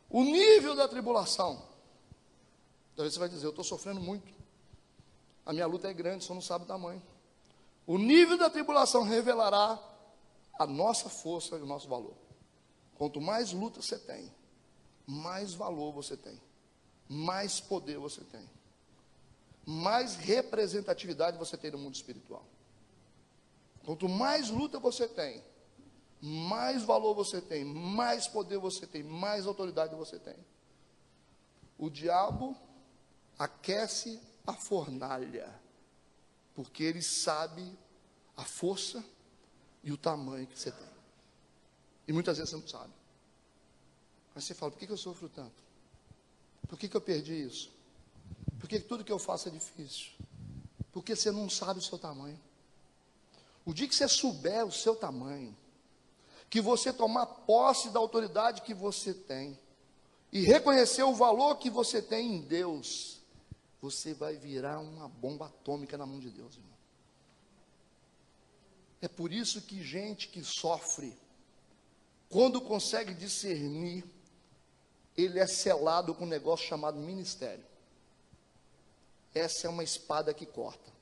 O nível da tribulação. Talvez você vai dizer, eu estou sofrendo muito, a minha luta é grande, só não sabe o tamanho. O nível da tribulação revelará a nossa força e o nosso valor. Quanto mais luta você tem, mais valor você tem, mais poder você tem, mais representatividade você tem no mundo espiritual. Quanto mais luta você tem, mais valor você tem, mais poder você tem, mais autoridade você tem. O diabo aquece a fornalha, porque ele sabe a força e o tamanho que você tem. E muitas vezes você não sabe. Mas você fala, por que eu sofro tanto? Por que eu perdi isso? Por que tudo que eu faço é difícil? Porque você não sabe o seu tamanho. O dia que você souber o seu tamanho, que você tomar posse da autoridade que você tem, e reconhecer o valor que você tem em Deus, você vai virar uma bomba atômica na mão de Deus, irmão. É por isso que gente que sofre, quando consegue discernir, ele é selado com um negócio chamado ministério. Essa é uma espada que corta.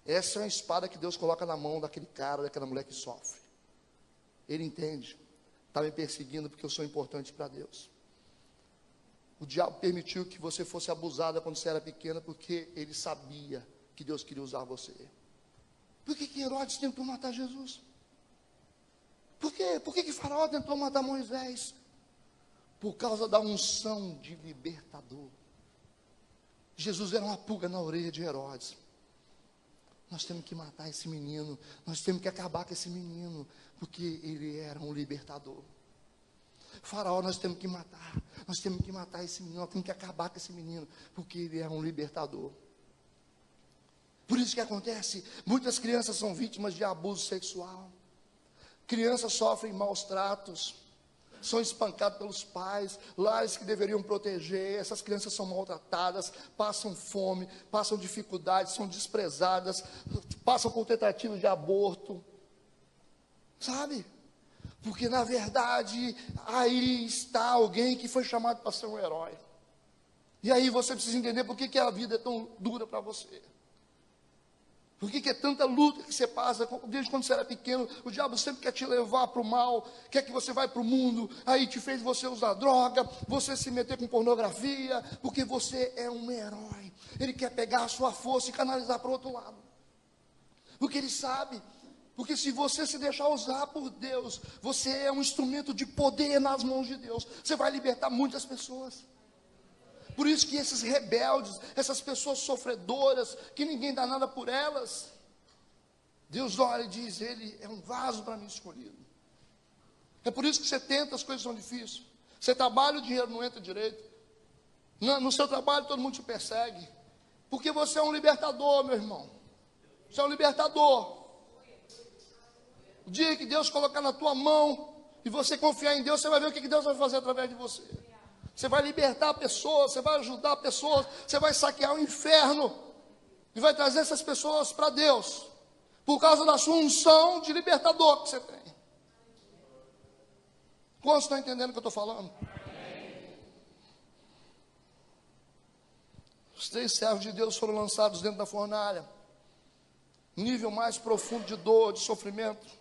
Essa é uma espada que Deus coloca na mão daquele cara, daquela mulher que sofre. Ele entende, está me perseguindo porque eu sou importante para Deus. O diabo permitiu que você fosse abusada quando você era pequena, porque ele sabia que Deus queria usar você. Por que Herodes tentou matar Jesus? Por que Faraó tentou matar Moisés? Por causa da unção de libertador. Jesus era uma pulga na orelha de Herodes. Nós temos que matar esse menino, nós temos que acabar com esse menino, porque ele era um libertador. Faraó, nós temos que matar esse menino, nós temos que acabar com esse menino, porque ele é um libertador. Por isso que acontece, muitas crianças são vítimas de abuso sexual, crianças sofrem maus tratos, são espancadas pelos pais, lares que deveriam proteger, essas crianças são maltratadas, passam fome, passam dificuldades, são desprezadas, passam por tentativas de aborto, sabe? Porque na verdade, aí está alguém que foi chamado para ser um herói, e aí você precisa entender por que a vida é tão dura para você. Por que é tanta luta que você passa? Desde quando você era pequeno, o diabo sempre quer te levar para o mal, quer que você vá para o mundo, aí te fez você usar droga, você se meter com pornografia, porque você é um herói. Ele quer pegar a sua força e canalizar para o outro lado. Porque ele sabe, porque se você se deixar usar por Deus, você é um instrumento de poder nas mãos de Deus. Você vai libertar muitas pessoas. Por isso que esses rebeldes, essas pessoas sofredoras, que ninguém dá nada por elas, Deus olha e diz, ele é um vaso para mim escolhido. É por isso que você tenta, as coisas são difíceis. Você trabalha, o dinheiro não entra direito. No seu trabalho todo mundo te persegue. Porque você é um libertador, meu irmão. Você é um libertador. O dia que Deus colocar na tua mão e você confiar em Deus, você vai ver o que Deus vai fazer através de você. Você vai libertar pessoas, você vai ajudar pessoas, você vai saquear o inferno e vai trazer essas pessoas para Deus, por causa da sua unção de libertador que você tem. Quantos estão entendendo o que eu estou falando? Os 3 servos de Deus foram lançados dentro da fornalha, nível mais profundo de dor, de sofrimento.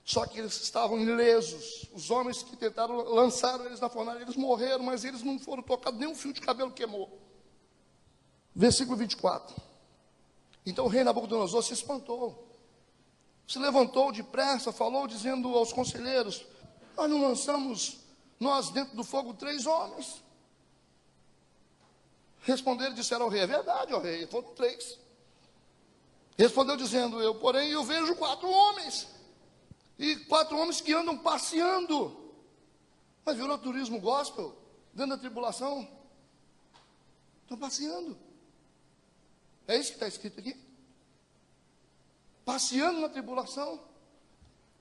Só que eles estavam ilesos. Os homens que tentaram, lançaram eles na fornalha, eles morreram, mas eles não foram tocados, nem um fio de cabelo queimou. Versículo 24. Então o rei Nabucodonosor se espantou, se levantou depressa, falou dizendo aos conselheiros, nós não lançamos, nós dentro do fogo 3 homens. Responderam e disseram ao rei, é verdade, ó rei, foram 3. Respondeu dizendo, porém, eu vejo 4 homens. E 4 homens que andam passeando. Mas viu no turismo gospel, dentro da tribulação? Estão passeando. É isso que está escrito aqui? Passeando na tribulação.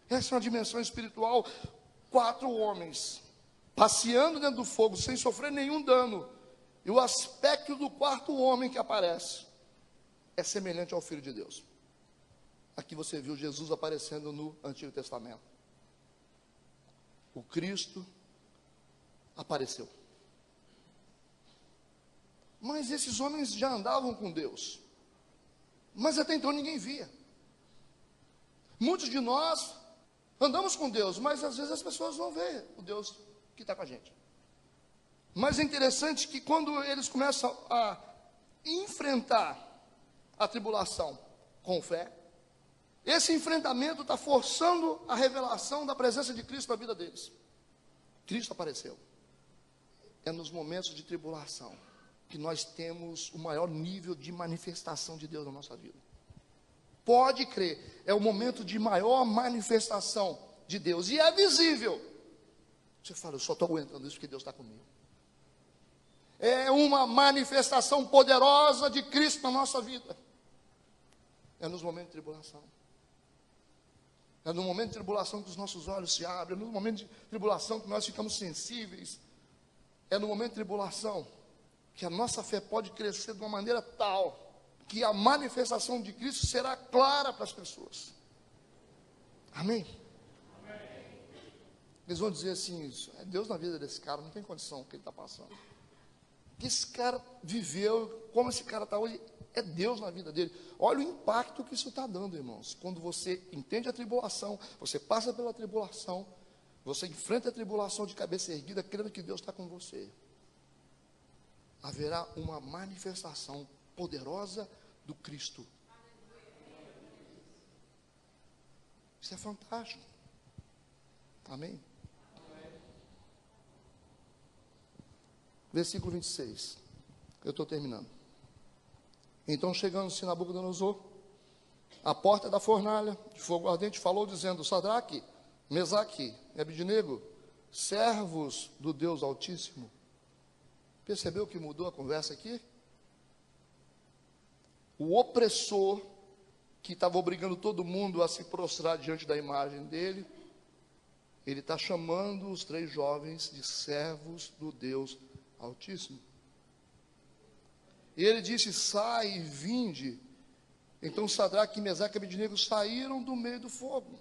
Essa é uma dimensão espiritual. 4 homens passeando dentro do fogo, sem sofrer nenhum dano. E o aspecto do 4º homem que aparece é semelhante ao Filho de Deus. Aqui você viu Jesus aparecendo no Antigo Testamento. O Cristo apareceu. Mas esses homens já andavam com Deus. Mas até então ninguém via. Muitos de nós andamos com Deus, mas às vezes as pessoas não veem o Deus que está com a gente. Mas é interessante que quando eles começam a enfrentar a tribulação com fé, esse enfrentamento está forçando a revelação da presença de Cristo na vida deles. Cristo apareceu. É nos momentos de tribulação que nós temos o maior nível de manifestação de Deus na nossa vida. Pode crer, é o momento de maior manifestação de Deus. E é visível. Você fala, eu só estou aguentando isso porque Deus está comigo. É uma manifestação poderosa de Cristo na nossa vida. É nos momentos de tribulação. É no momento de tribulação que os nossos olhos se abrem. É no momento de tribulação que nós ficamos sensíveis. É no momento de tribulação que a nossa fé pode crescer de uma maneira tal que a manifestação de Cristo será clara para as pessoas. Amém? Amém. Eles vão dizer assim, isso é Deus na vida desse cara, não tem condição o que ele está passando. O que esse cara viveu, como esse cara está hoje, é Deus na vida dele. Olha o impacto que isso está dando, irmãos. Quando você entende a tribulação, você passa pela tribulação, você enfrenta a tribulação de cabeça erguida, crendo que Deus está com você. Haverá uma manifestação poderosa do Cristo. Isso é fantástico. Amém? Versículo 26. Eu estou terminando. Então, chegando-se Nabucodonosor, à porta da fornalha de fogo ardente, falou dizendo, Sadraque, Mesaque e Abednego, servos do Deus Altíssimo. Percebeu que mudou a conversa aqui? O opressor, que estava obrigando todo mundo a se prostrar diante da imagem dele, ele está chamando os 3 jovens de servos do Deus Altíssimo. E ele disse, sai, vinde. Então Sadraque, Mesaque e Abednego saíram do meio do fogo.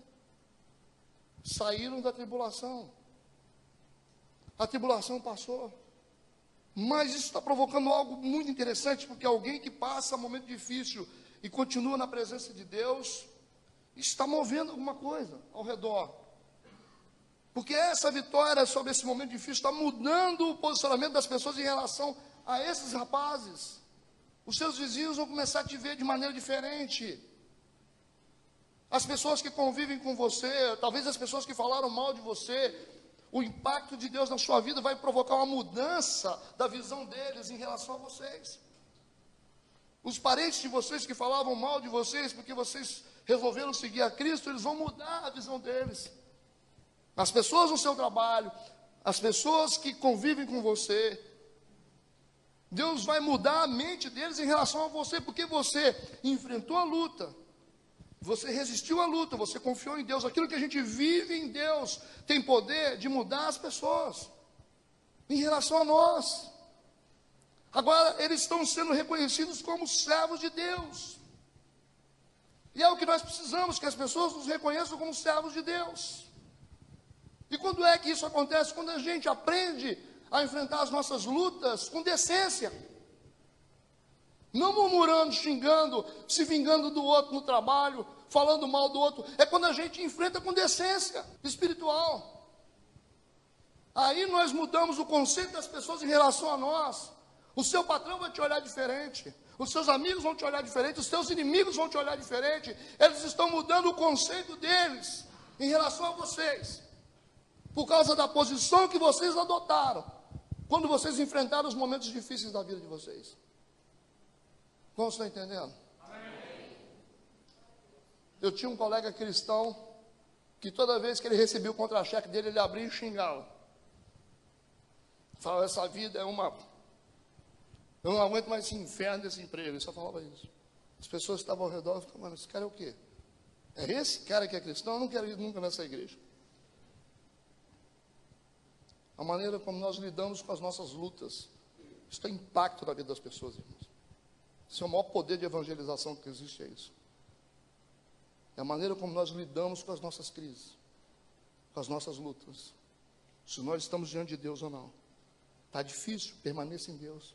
Saíram da tribulação. A tribulação passou. Mas isso está provocando algo muito interessante, porque alguém que passa um momento difícil e continua na presença de Deus, está movendo alguma coisa ao redor. Porque essa vitória sobre esse momento difícil está mudando o posicionamento das pessoas em relação a esses rapazes. Os seus vizinhos vão começar a te ver de maneira diferente. As pessoas que convivem com você, talvez as pessoas que falaram mal de você, o impacto de Deus na sua vida vai provocar uma mudança da visão deles em relação a vocês. Os parentes de vocês que falavam mal de vocês, porque vocês resolveram seguir a Cristo, eles vão mudar a visão deles. As pessoas no seu trabalho, as pessoas que convivem com você, Deus vai mudar a mente deles em relação a você, porque você enfrentou a luta, você resistiu à luta, você confiou em Deus. Aquilo que a gente vive em Deus tem poder de mudar as pessoas em relação a nós. Agora, eles estão sendo reconhecidos como servos de Deus. E é o que nós precisamos, que as pessoas nos reconheçam como servos de Deus. E quando é que isso acontece? Quando a gente aprende a enfrentar as nossas lutas com decência. Não murmurando, xingando, se vingando do outro no trabalho, falando mal do outro. É quando a gente enfrenta com decência espiritual. Aí nós mudamos o conceito das pessoas em relação a nós. O seu patrão vai te olhar diferente, os seus amigos vão te olhar diferente, os seus inimigos vão te olhar diferente. Eles estão mudando o conceito deles em relação a vocês, por causa da posição que vocês adotaram, quando vocês enfrentaram os momentos difíceis da vida de vocês. Como estão entendendo? Amém. Eu tinha um colega cristão, que toda vez que ele recebia o contra-cheque dele, ele abria e xingava. Falava, essa vida é uma... Eu não aguento mais esse inferno desse emprego. Ele só falava isso. As pessoas estavam ao redor e falavam, mano, esse cara é o quê? É esse cara que é cristão? Eu não quero ir nunca nessa igreja. A maneira como nós lidamos com as nossas lutas, isso tem impacto na vida das pessoas, irmãos. Esse é o maior poder de evangelização que existe, é isso. É a maneira como nós lidamos com as nossas crises, com as nossas lutas. Se nós estamos diante de Deus ou não. Está difícil, permaneça em Deus.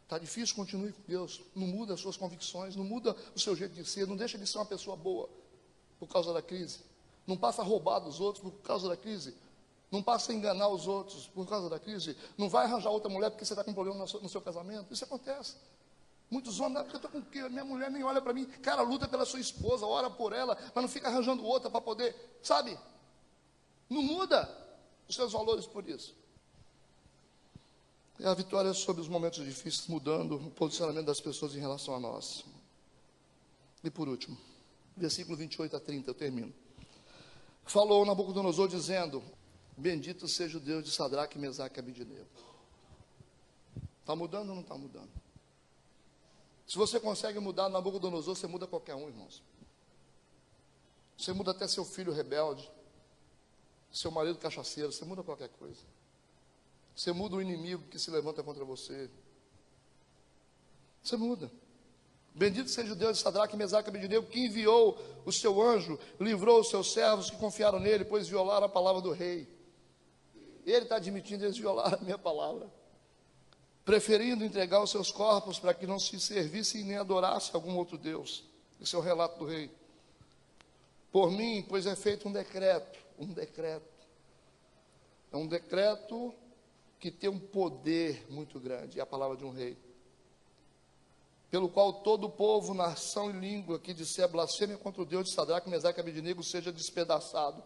Está difícil, continue com Deus. Não muda as suas convicções, não muda o seu jeito de ser, não deixa de ser uma pessoa boa por causa da crise. Não passa a roubar dos outros por causa da crise. Não passa a enganar os outros por causa da crise. Não vai arranjar outra mulher porque você está com problema no seu casamento. Isso acontece. Muitos homens, porque eu estou com o quê? Minha mulher nem olha para mim. Cara, luta pela sua esposa, ora por ela, mas não fica arranjando outra para poder, sabe? Não muda os seus valores por isso. É a vitória sobre os momentos difíceis, mudando o posicionamento das pessoas em relação a nós. E por último, versículo 28 a 30, eu termino. Falou Nabucodonosor dizendo, bendito seja o Deus de Sadraque, Mesaque e Abednego. Está mudando ou não está mudando? Se você consegue mudar Nabucodonosor, você muda qualquer um, irmãos. Você muda até seu filho rebelde, seu marido cachaceiro, você muda qualquer coisa. Você muda o inimigo que se levanta contra você. Você muda. Bendito seja o Deus de Sadraque, Mesaque e Abednego, que enviou o seu anjo, livrou os seus servos que confiaram nele, pois violaram a palavra do rei. Ele está admitindo, eles violaram a minha palavra, preferindo entregar os seus corpos para que não se servissem nem adorassem algum outro Deus. Esse é o relato do rei. Por mim, pois é feito um decreto. É um decreto que tem um poder muito grande, é a palavra de um rei, pelo qual todo o povo, nação e língua que disser blasfêmia contra o Deus de Sadraque, Mesaque e Abednego seja despedaçado,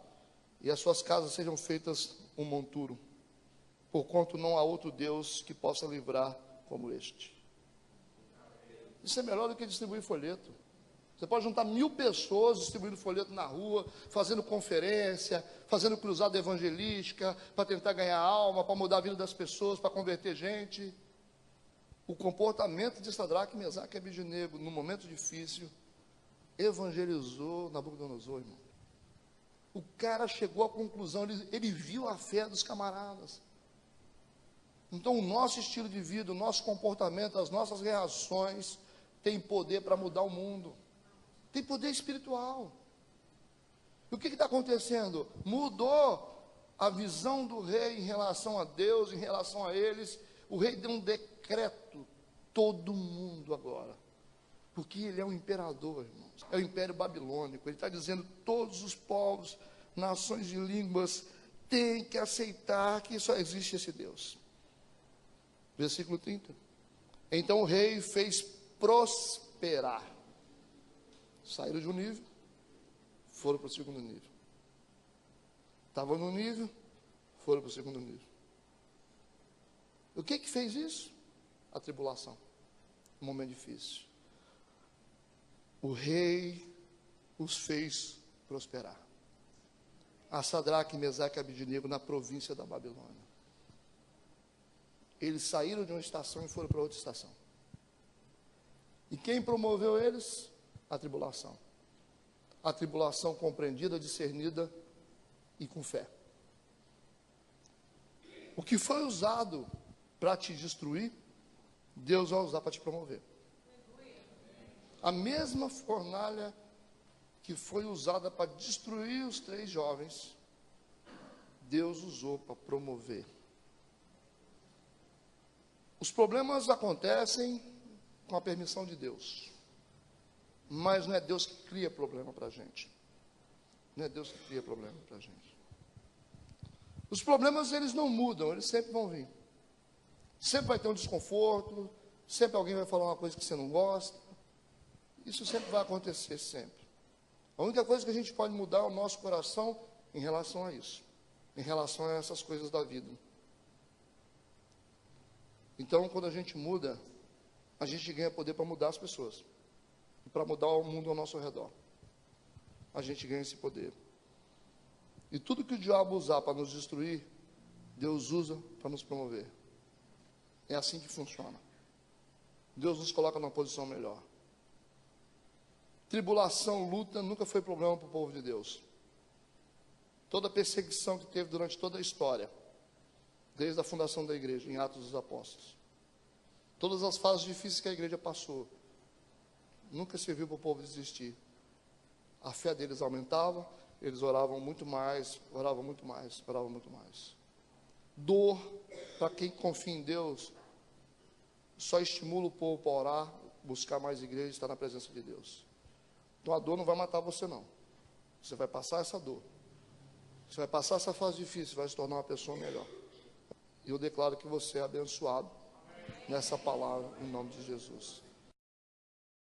e as suas casas sejam feitas um monturo, porquanto não há outro Deus que possa livrar como este. Isso é melhor do que distribuir folheto. Você pode juntar 1000 pessoas distribuindo folheto na rua, fazendo conferência, fazendo cruzada evangelística, para tentar ganhar alma, para mudar a vida das pessoas, para converter gente. O comportamento de Sadraque, Mesaque e Abednego, no momento difícil, evangelizou Nabucodonosor, irmão. O cara chegou à conclusão, ele viu a fé dos camaradas. Então, o nosso estilo de vida, o nosso comportamento, as nossas reações, tem poder para mudar o mundo. Tem poder espiritual. E o que está acontecendo? Mudou a visão do rei em relação a Deus, em relação a eles. O rei deu um decreto, todo mundo agora, porque ele é um imperador, irmãos. É o império babilônico. Ele está dizendo, todos os povos, nações e línguas têm que aceitar que só existe esse Deus. Versículo 30. Então o rei fez prosperar. Saíram de um nível, foram para o segundo nível. Estavam no nível, foram para o segundo nível. O que fez isso? A tribulação. Um momento difícil. O rei os fez prosperar. A Sadraque, Mesaque e Abednego na província da Babilônia. Eles saíram de uma estação e foram para outra estação. E quem promoveu eles? A tribulação. A tribulação compreendida, discernida e com fé. O que foi usado para te destruir, Deus vai usar para te promover. A mesma fornalha que foi usada para destruir os 3 jovens, Deus usou para promover. Os problemas acontecem com a permissão de Deus. Mas não é Deus que cria problema para a gente. Não é Deus que cria problema para a gente. Os problemas, eles não mudam, eles sempre vão vir. Sempre vai ter um desconforto, sempre alguém vai falar uma coisa que você não gosta. Isso sempre vai acontecer, sempre. A única coisa que a gente pode mudar é o nosso coração em relação a isso. Em relação a essas coisas da vida. Então, quando a gente muda, a gente ganha poder para mudar as pessoas. E para mudar o mundo ao nosso redor. A gente ganha esse poder. E tudo que o diabo usar para nos destruir, Deus usa para nos promover. É assim que funciona. Deus nos coloca numa posição melhor. Tribulação, luta, nunca foi problema para o povo de Deus. Toda a perseguição que teve durante toda a história, desde a fundação da igreja, em Atos dos Apóstolos. Todas as fases difíceis que a igreja passou, nunca serviu para o povo desistir. A fé deles aumentava, eles oravam muito mais, oravam muito mais, oravam muito mais. Dor, para quem confia em Deus, só estimula o povo para orar, buscar mais igreja e estar na presença de Deus. Então a dor não vai matar você não. Você vai passar essa dor. Você vai passar essa fase difícil, vai se tornar uma pessoa melhor. E eu declaro que você é abençoado nessa palavra, em nome de Jesus.